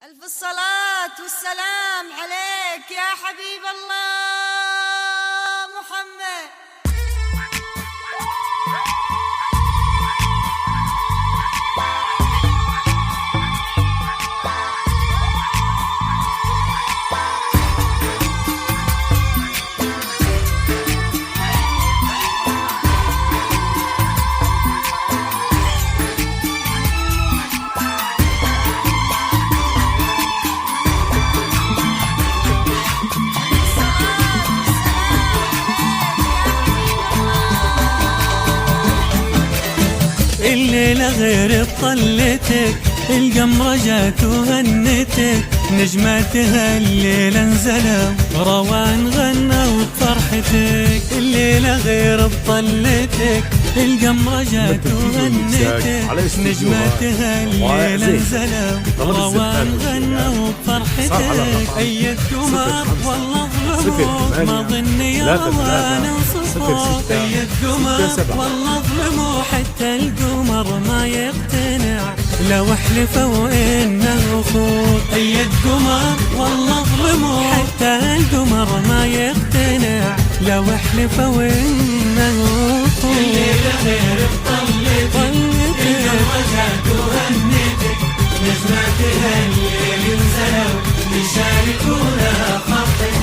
ألف الصلاة والسلام عليك يا حبيب الله محمد. الليلة غير بطلتك، القمرة جات وهنتك، نجماتها الليلة نزلوا روان غنوا بفرحتك. الليلة غير بطلتك، القمرة جات وهنتك، نجماتها الليلة نزلوا روان غنوا بفرحتك. أي القمر والله ظلموك، ما ظني روان انصفوك. أي القمر والله ظلموك، حتى القمر ما يقتنع لو حلفوا انه اخوك. أي القمر والله ظلموك، حتى القمر ما يقتنع لو حلفوا انه اخوك. الليلة غير بطلتك، القمرة جات وهنتك، نجماتها الليل نزلوا يشاركونا فرحتك.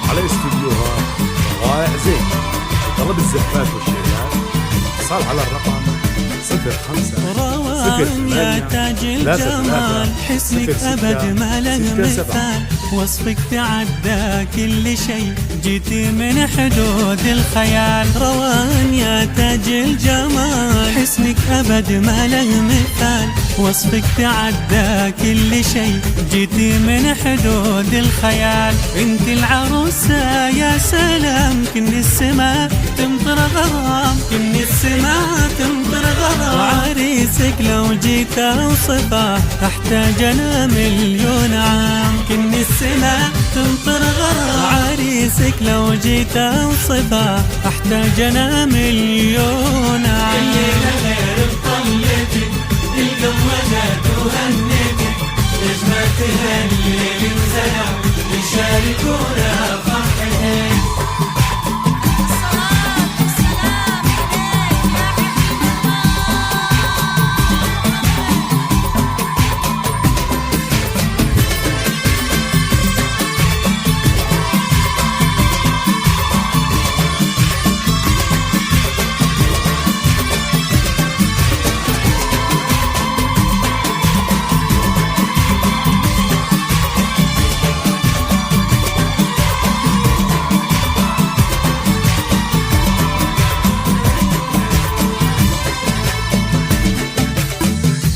على استديوها رائع زين. طلب الزفات والشيلات اتصال على الرقم 05 روان يا تاج الجمال، حسنك أبد ما له مثال، وصفك تعدى كل شيء، جيتي من حدود الخيال. روان يا تاج الجمال، حسنك أبد ما له مثال، وصفك تعدى كل شيء، جيتي من حدود الخيال. انت العروسة يا سلام، كن السماء تمطر غرام، كن السماء تمطر غرام. عريسك لو جيت اوصفه احتاج انا مليون عام، كن السماء تمطر غرام. عريسك لو جيت اوصفه احتاج انا مليون عام. الليلة غير بطلتك، القمرة جات وهنتك، نجماتها الليل نزلوا يشاركونا فرحتك.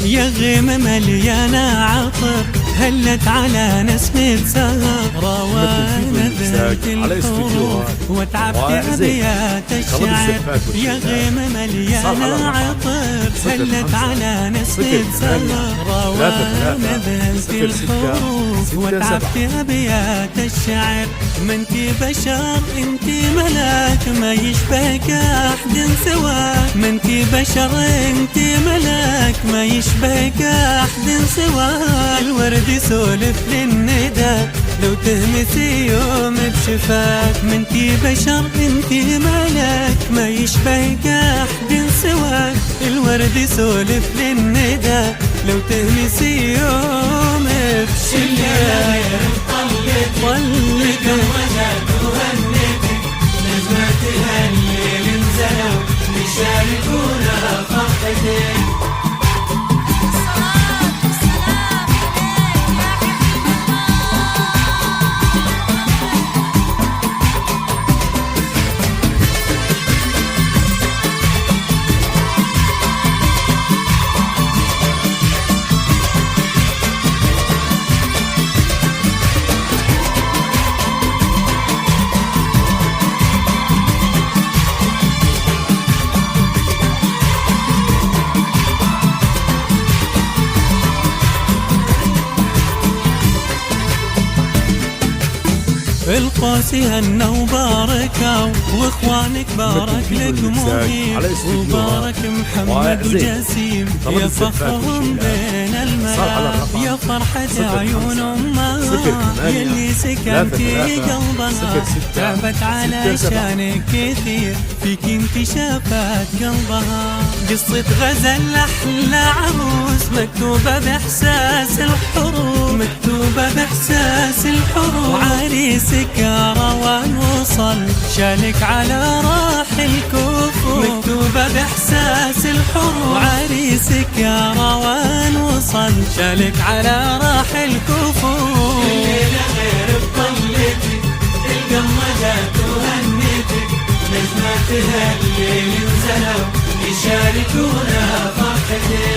يا غيمة مليانة عطر، هلت على نسمة سهر، روان ذات الحروف وتعبت أبيات الشعر. يا غيمة مليانة عطر، هلت على نسمة سهر، روان ذات الحروف وتعبت أبيات الشعر. ما انتي بشر انتي ملاك، ما يشبهك أحد سواك. ما انتي بشر انتي ملاك، ما يشبهك أحد سواك. الورد يسولف للندى لو تهمسي يوم بشفاك. ما انتي بشر انتي ملاك، ما يشبهك أحد سواك. الورد يسولف للندى لو تهمسي يوم بشفاك. طلتك وجهك وهنتك، نجماتها الليل نزلوا يشاركونا فرحتك. القوس هنا وباركوا واخوانك بارك لك مهيب وبارك محمد وجسيم يا فخرهم بين الملاب يا فرحة عيون امها يلي سكنتي قلبها تعبت علشانك كثير فيك انت شافت قلبها قصة غزل احلى عروس مكتوبة باحساس الحروف مكتوبة باحساس الحروف عريسك يا روان وصل شالك على راح الكفوف مكتوبة باحساس الحروف عريسك يا روان وصل شالك على راح الكفوف الليلة غير بطلتك القمة جات وهنتك نجماتها الليل نزلوا يشاركونا فرحتك